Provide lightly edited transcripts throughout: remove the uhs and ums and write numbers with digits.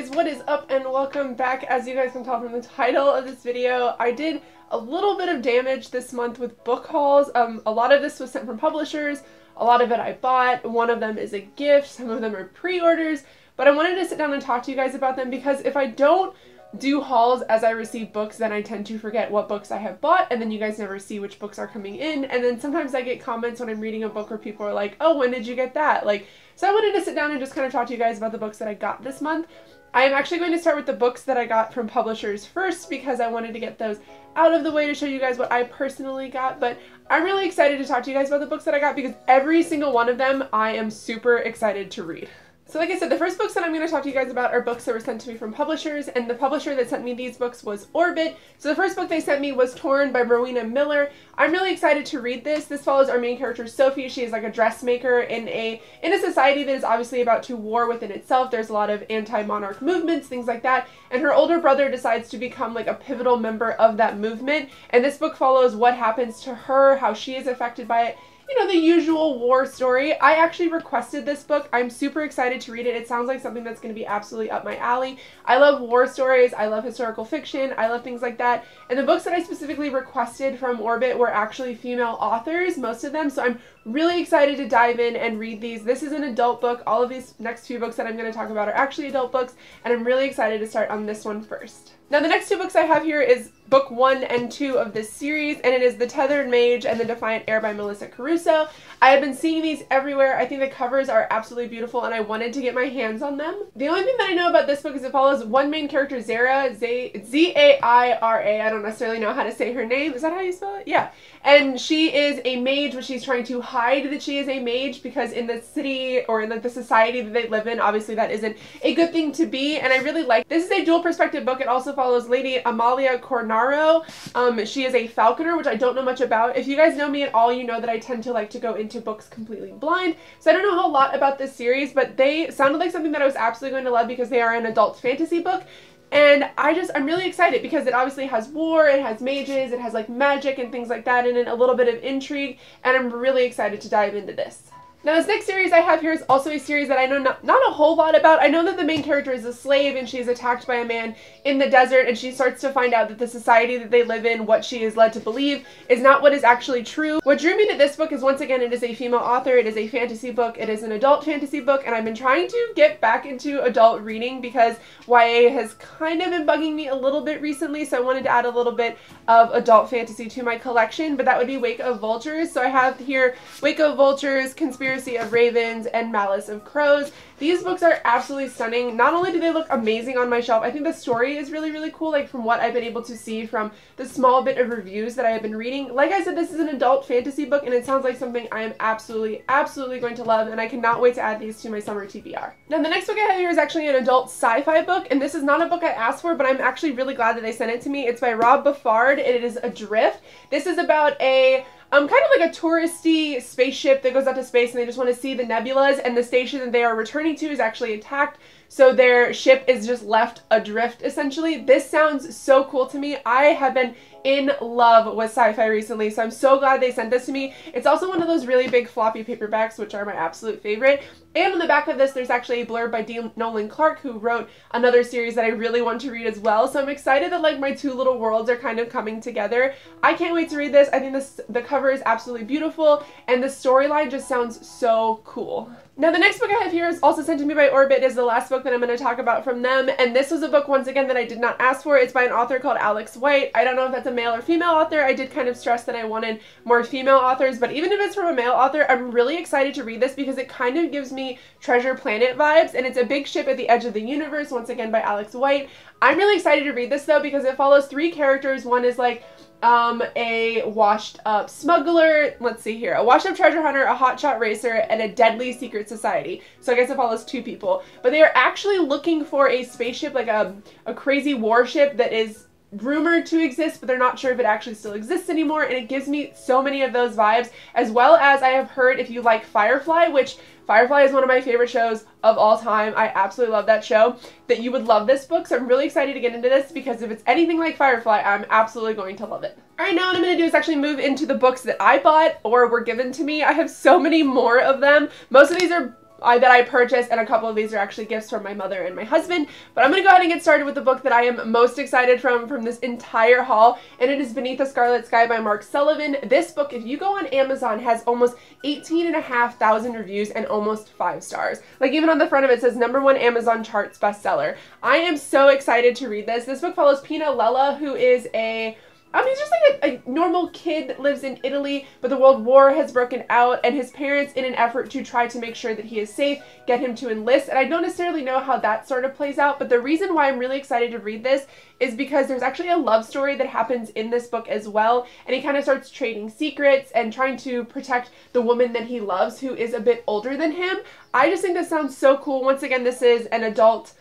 guys, what is up and welcome back. As you guys can tell from the title of this video, I did a little bit of damage this month with book hauls. A lot of this was sent from publishers, a lot of it I bought, one of them is a gift, some of them are pre-orders, but I wanted to sit down and talk to you guys about them because if I don't do hauls as I receive books, then I tend to forget what books I have bought, and then you guys never see which books are coming in, and then sometimes I get comments when I'm reading a book where people are like, oh, when did you get that? So I wanted to sit down and just kind of talk to you guys about the books that I got this month. I am actually going to start with the books that I got from publishers first because I wanted to get those out of the way to show you guys what I personally got, but I'm really excited to talk to you guys about the books that I got because every single one of them I am super excited to read. So like I said, the first books that I'm going to talk to you guys about are books that were sent to me from publishers, and the publisher that sent me these books was Orbit. So the first book they sent me was Torn by Rowena Miller. I'm really excited to read this. This follows our main character Sophie. She is like a dressmaker in a society that is obviously about to war within itself. There's a lot of anti-monarch movements, things like that, and her older brother decides to become like a pivotal member of that movement, and this book follows what happens to her, how she is affected by it. You know, the usual war story. I actually requested this book. I'm super excited to read it. It sounds like something that's going to be absolutely up my alley. I love war stories. I love historical fiction. I love things like that. And the books that I specifically requested from Orbit were actually female authors, most of them. So I'm really excited to dive in and read these. This is an adult book. All of these next few books that I'm going to talk about are actually adult books, and I'm really excited to start on this one first. Now the next two books I have here is book 1 and 2 of this series, and it is The Tethered Mage and The Defiant Heir by Melissa Caruso. I have been seeing these everywhere. I think the covers are absolutely beautiful and I wanted to get my hands on them. The only thing that I know about this book is it follows one main character, Zara, Z-A-I-R-A. I don't necessarily know how to say her name. Is that how you spell it? Yeah. And she is a mage, but she's trying to hide that she is a mage because in the city or in the society that they live in, obviously that isn't a good thing to be, and I really like this. Is a dual perspective book. It also follows Lady Amalia Cornaro. She is a falconer, which I don't know much about. If you guys know me at all, you know that I tend to like to go into books completely blind, so I don't know a lot about this series, but they sounded like something that I was absolutely going to love because they are an adult fantasy book. And I'm really excited because it obviously has war, it has mages, it has like magic and things like that in it, a little bit of intrigue, and I'm really excited to dive into this. Now this next series I have here is also a series that I know not a whole lot about. I know that the main character is a slave and she's attacked by a man in the desert, and she starts to find out that the society that they live in, what she is led to believe, is not what is actually true. What drew me to this book is, once again, it is a female author, it is a fantasy book, it is an adult fantasy book, and I've been trying to get back into adult reading because YA has kind of been bugging me a little bit recently, so I wanted to add a little bit of adult fantasy to my collection, but that would be Wake of Vultures. So I have here Wake of Vultures, Conspiracy of Ravens, and Malice of Crows. These books are absolutely stunning. Not only do they look amazing on my shelf, I think the story is really, really cool, like from what I've been able to see from the small bit of reviews that I have been reading. Like I said, this is an adult fantasy book, and it sounds like something I am absolutely, absolutely going to love, and I cannot wait to add these to my summer TBR. Now, the next book I have here is actually an adult sci-fi book, and this is not a book I asked for, but I'm actually really glad that they sent it to me. It's by Rob Buffard, and it is Adrift. This is about a kind of like a touristy spaceship that goes out to space, and they just want to see the nebulas, and the station that they are returning to is actually attacked, so their ship is just left adrift, essentially. This sounds so cool to me. I have been in love with sci-fi recently, so I'm so glad they sent this to me. It's also one of those really big floppy paperbacks, which are my absolute favorite. And on the back of this, there's actually a blurb by D. Nolan Clark, who wrote another series that I really want to read as well. So I'm excited that like my two little worlds are kind of coming together. I can't wait to read this. I think the cover is absolutely beautiful, and the storyline just sounds so cool. Now the next book I have here is also sent to me by Orbit. It is the last book that I'm going to talk about from them, and this was a book, once again, that I did not ask for. It's by an author called Alex White. I don't know if that's a male or female author. I did kind of stress that I wanted more female authors, but even if it's from a male author, I'm really excited to read this because it kind of gives me Treasure Planet vibes, and it's a big ship at the edge of the universe, once again by Alex White. I'm really excited to read this though because it follows three characters. One is like a washed up smuggler, let's see here, a washed up treasure hunter, a hotshot racer, and a deadly secret society. So I guess it follows two people, but they are actually looking for a spaceship, like a crazy warship that is rumored to exist, but they're not sure if it actually still exists anymore, and it gives me so many of those vibes, as well as I have heard if you like Firefly, which Firefly is one of my favorite shows of all time. I absolutely love that show, that you would love this book, so I'm really excited to get into this because if it's anything like Firefly, I'm absolutely going to love it. Alright, now what I'm going to do is actually move into the books that I bought or were given to me. I have so many more of them. Most of these are that I purchased, and a couple of these are actually gifts from my mother and my husband. But I'm going to go ahead and get started with the book that I am most excited from this entire haul, and it is Beneath the Scarlet Sky by Mark Sullivan. This book, if you go on Amazon, has almost 18,500 reviews and almost 5 stars. Like, even on the front of it says #1 Amazon charts bestseller. I am so excited to read this. This book follows Pina Lella, who is he's just like a normal kid that lives in Italy, but the World War has broken out, and his parents, in an effort to try to make sure that he is safe, get him to enlist. And I don't necessarily know how that sort of plays out, but the reason why I'm really excited to read this is because there's actually a love story that happens in this book as well, and he kind of starts trading secrets and trying to protect the woman that he loves, who is a bit older than him. I just think this sounds so cool. Once again, this is an adult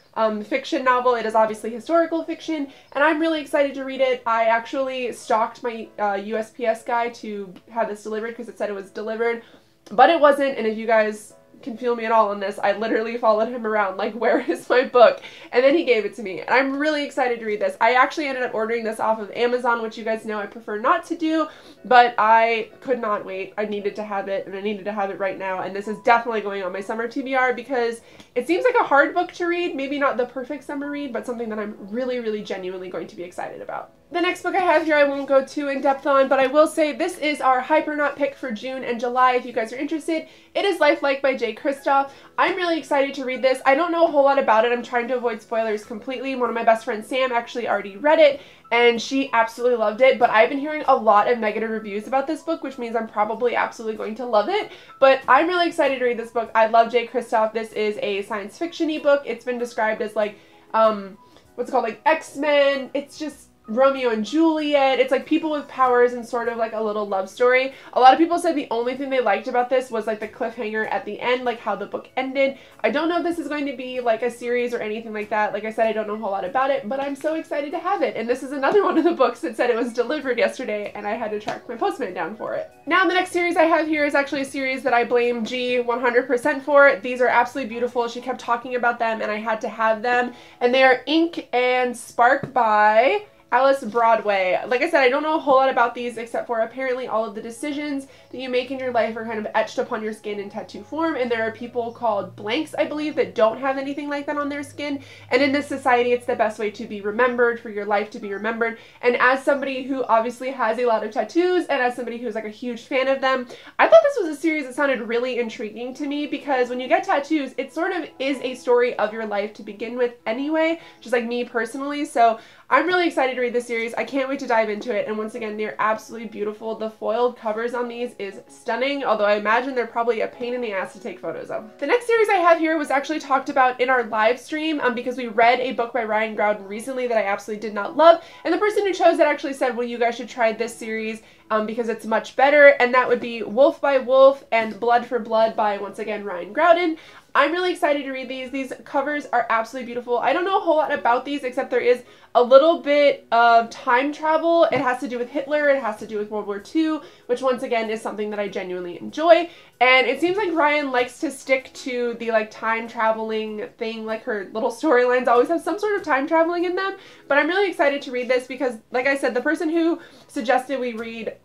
fiction novel. It is obviously historical fiction, and I'm really excited to read it. I actually stalked my USPS guy to have this delivered because it said it was delivered, but it wasn't. And if you guys can feel me at all on this, I literally followed him around like, where is my book? And then he gave it to me, and I'm really excited to read this. I actually ended up ordering this off of Amazon, which you guys know I prefer not to do, but I could not wait. I needed to have it, and I needed to have it right now, and this is definitely going on my summer TBR because it seems like a hard book to read, maybe not the perfect summer read, but something that I'm really, really genuinely going to be excited about. The next book I have here I won't go too in depth on, but I will say this is our Hypernaut pick for June and July if you guys are interested. It is Lifelike by Jay Kristoff. I'm really excited to read this. I don't know a whole lot about it. I'm trying to avoid spoilers completely. One of my best friends, Sam, actually already read it, and she absolutely loved it, but I've been hearing a lot of negative reviews about this book, which means I'm probably absolutely going to love it. But I'm really excited to read this book. I love Jay Kristoff. This is a science fiction-y book. It's been described as like, what's it called, like X-Men. It's just Romeo and Juliet. It's like people with powers and sort of like a little love story. A lot of people said the only thing they liked about this was like the cliffhanger at the end, like how the book ended. I don't know if this is going to be like a series or anything like that. Like I said, I don't know a whole lot about it, but I'm so excited to have it. And this is another one of the books that said it was delivered yesterday, and I had to track my postman down for it. Now the next series I have here is actually a series that I blame G 100% for. These are absolutely beautiful. She kept talking about them and I had to have them. And they are Ink and Spark by Alice Broadway. Like I said, I don't know a whole lot about these except for apparently all of the decisions that you make in your life are kind of etched upon your skin in tattoo form, and there are people called blanks, I believe, that don't have anything like that on their skin, and in this society it's the best way to be remembered, for your life to be remembered. And as somebody who obviously has a lot of tattoos, and as somebody who's like a huge fan of them, I thought this was a series that sounded really intriguing to me, because when you get tattoos, it sort of is a story of your life to begin with anyway, just like me personally. So I'm really excited to read this series. I can't wait to dive into it, and once again, they're absolutely beautiful. The foiled covers on these is stunning, although I imagine they're probably a pain in the ass to take photos of. The next series I have here was actually talked about in our live stream because we read a book by Ryan Groudon recently that I absolutely did not love, and the person who chose it actually said, well, you guys should try this series because it's much better, and that would be Wolf by Wolf and Blood for Blood by, once again, Ryan Groudon. I'm really excited to read these. These covers are absolutely beautiful. I don't know a whole lot about these except there is a little bit of time travel. It has to do with Hitler. It has to do with World War II, which once again is something that I genuinely enjoy. And it seems like Ryan likes to stick to the like time traveling thing. Like her little storylines always have some sort of time traveling in them. But I'm really excited to read this because, like I said, the person who suggested we read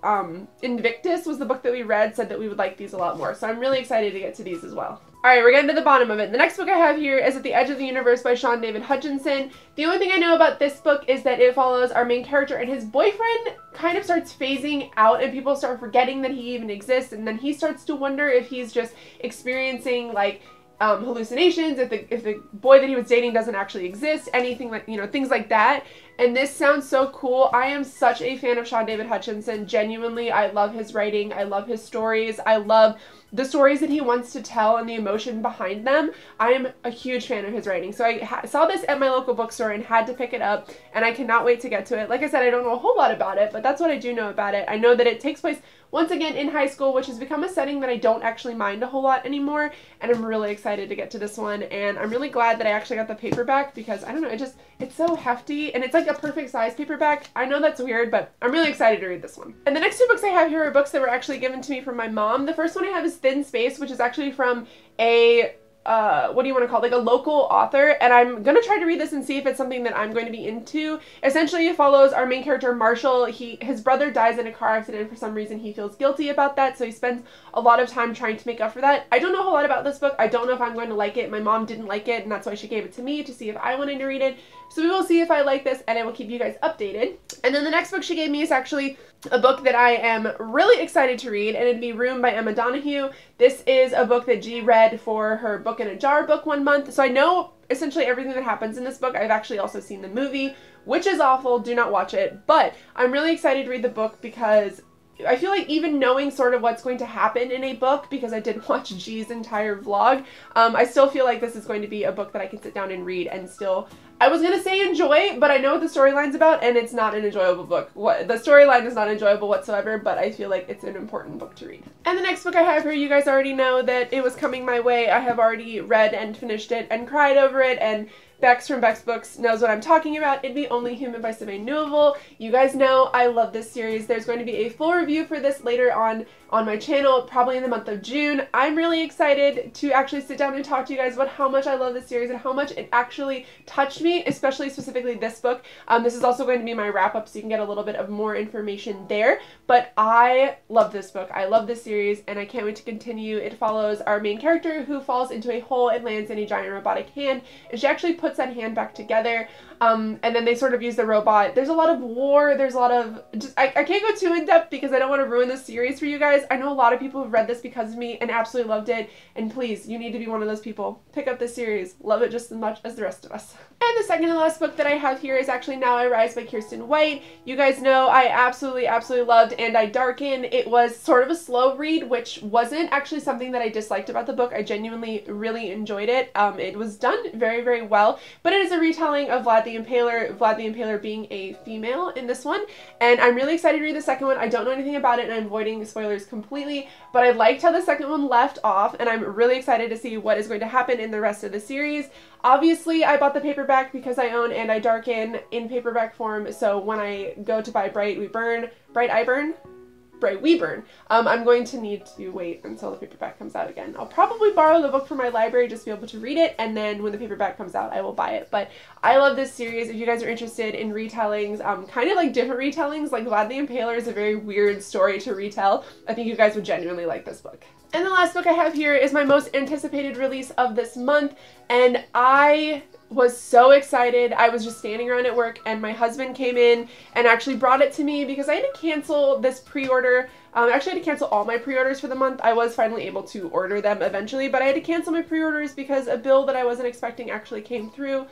Invictus was the book that we read, said that we would like these a lot more. So I'm really excited to get to these as well. Alright, we're getting to the bottom of it. The next book I have here is At the Edge of the Universe by Sean David Hutchinson. The only thing I know about this book is that it follows our main character and his boyfriend kind of starts phasing out and people start forgetting that he even exists, and then he starts to wonder if he's just experiencing like hallucinations, if the boy that he was dating doesn't actually exist, anything like, you know, things like that. And this sounds so cool. I am such a fan of Sean David Hutchinson. Genuinely, I love his writing. I love his stories. I love the stories that he wants to tell and the emotion behind them. I am a huge fan of his writing. So I saw this at my local bookstore and had to pick it up, and I cannot wait to get to it. Like I said, I don't know a whole lot about it, but that's what I do know about it. I know that it takes place once again in high school, which has become a setting that I don't actually mind a whole lot anymore, and I'm really excited to get to this one. And I'm really glad that I actually got the paperback because, I don't know, it's so hefty, and it's like a perfect size paperback. I know that's weird, but I'm really excited to read this one. And the next two books I have here are books that were actually given to me from my mom. The first one I have is Thin Space, which is actually from a what do you want to call it, like a local author, and I'm gonna try to read this and see if it's something that I'm going to be into. Essentially, it follows our main character Marshall. His brother dies in a car accident. For some reason he feels guilty about that, so he spends a lot of time trying to make up for that. I don't know a whole lot about this book. I don't know if I'm going to like it. My mom didn't like it, and that's why she gave it to me to see if I wanted to read it. So we will see if I like this, and I will keep you guys updated. And then the next book she gave me is actually a book that I am really excited to read, and it'd be Room by Emma Donoghue. This is a book that G read for her Book in a Jar book one month, so I know essentially everything that happens in this book. I've actually also seen the movie, which is awful. Do not watch it. But I'm really excited to read the book because I feel like even knowing sort of what's going to happen in a book, because I did watch G's entire vlog, I still feel like this is going to be a book that I can sit down and read and still, I was going to say enjoy, but I know what the storyline's about, and it's not an enjoyable book. The storyline is not enjoyable whatsoever, but I feel like it's an important book to read. And the next book I have here, you guys already know that it was coming my way. I have already read and finished it and cried over it, and Bex from Bex Books knows what I'm talking about. It'd be Only Human by Sylvain Neuvel. You guys know I love this series. There's going to be a full review for this later on my channel, probably in the month of June. I'm really excited to actually sit down and talk to you guys about how much I love this series and how much it actually touched me, especially specifically this book. This is also going to be my wrap-up, so you can get a little bit of more information there. But I love this book. I love this series, and I can't wait to continue. It follows our main character who falls into a hole and lands in a giant robotic hand, and she actually puts that hand back together. And then they sort of use the robot. There's a lot of war, there's a lot of, I can't go too in depth because I don't want to ruin the series for you guys. I know a lot of people have read this because of me and absolutely loved it, and please, you need to be one of those people. Pick up this series. Love it just as much as the rest of us. And the second and last book that I have here is actually Now I Rise by Kiersten White. You guys know I absolutely loved And I Darken. It was sort of a slow read, which wasn't actually something that I disliked about the book. I genuinely really enjoyed it. It was done very well, but it is a retelling of Vlad the Impaler, Vlad the Impaler being a female in this one, and I'm really excited to read the second one. I don't know anything about it, and I'm avoiding spoilers completely, but I liked how the second one left off, and I'm really excited to see what is going to happen in the rest of the series. Obviously, I bought the paperback because I own And I Darken in paperback form, so when I go to buy Bright We Burn, I'm going to need to wait until the paperback comes out again. I'll probably borrow the book from my library just to be able to read it, and then when the paperback comes out, I will buy it. But I love this series. If you guys are interested in retellings, kind of like different retellings, like Vlad the Impaler is a very weird story to retell, I think you guys would genuinely like this book. And the last book I have here is my most anticipated release of this month, and I was so excited. I was just standing around at work, and my husband came in and actually brought it to me because I had to cancel this pre-order. Actually, I had to cancel all my pre-orders for the month. I was finally able to order them eventually, but I had to cancel my pre-orders because a bill that I wasn't expecting actually came through.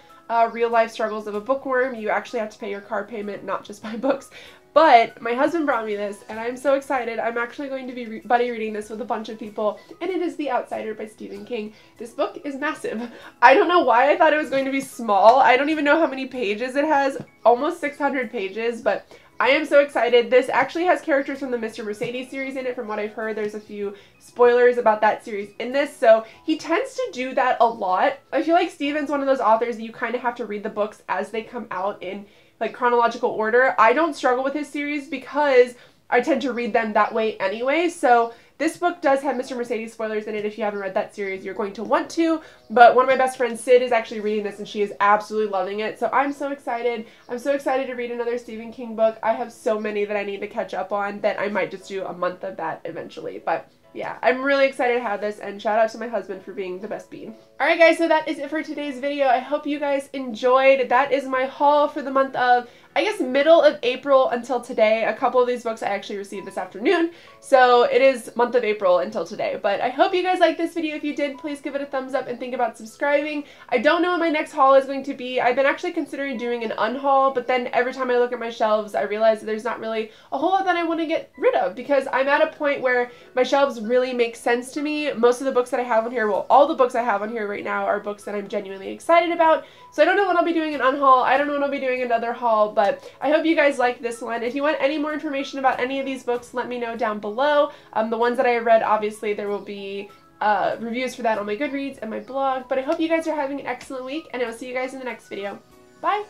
Real life struggles of a bookworm. You actually have to pay your car payment, not just buy books. But my husband brought me this, and I'm so excited. I'm actually going to be buddy reading this with a bunch of people, and it is The Outsider by Stephen King. This book is massive. I don't know why I thought it was going to be small. I don't even know how many pages it has. Almost 600 pages, but I am so excited. This actually has characters from the Mr. Mercedes series in it. From what I've heard, there's a few spoilers about that series in this, so he tends to do that a lot. I feel like Stephen's one of those authors that you kind of have to read the books as they come out in like chronological order. I don't struggle with his series because I tend to read them that way anyway, so this book does have Mr. Mercedes spoilers in it. If you haven't read that series, you're going to want to, but one of my best friends, Sid, is actually reading this, and she is absolutely loving it, so I'm so excited. I'm so excited to read another Stephen King book. I have so many that I need to catch up on that I might just do a month of that eventually, but yeah, I'm really excited to have this, and shout out to my husband for being the best bean. Alright guys, so that is it for today's video. I hope you guys enjoyed. That is my haul for the month of, I guess, middle of April until today. A couple of these books I actually received this afternoon, so it is month of April until today. But I hope you guys liked this video. If you did, please give it a thumbs up and think about subscribing. I don't know what my next haul is going to be. I've been actually considering doing an unhaul, but then every time I look at my shelves, I realize that there's not really a whole lot that I want to get rid of, because I'm at a point where my shelves really make sense to me. Most of the books that I have on here, well, all the books I have on here right now are books that I'm genuinely excited about. So I don't know when I'll be doing an unhaul. I don't know when I'll be doing another haul, but I hope you guys liked this one. If you want any more information about any of these books, let me know down below. The ones that I read, obviously, there will be reviews for that on my Goodreads and my blog. But I hope you guys are having an excellent week, and I will see you guys in the next video. Bye!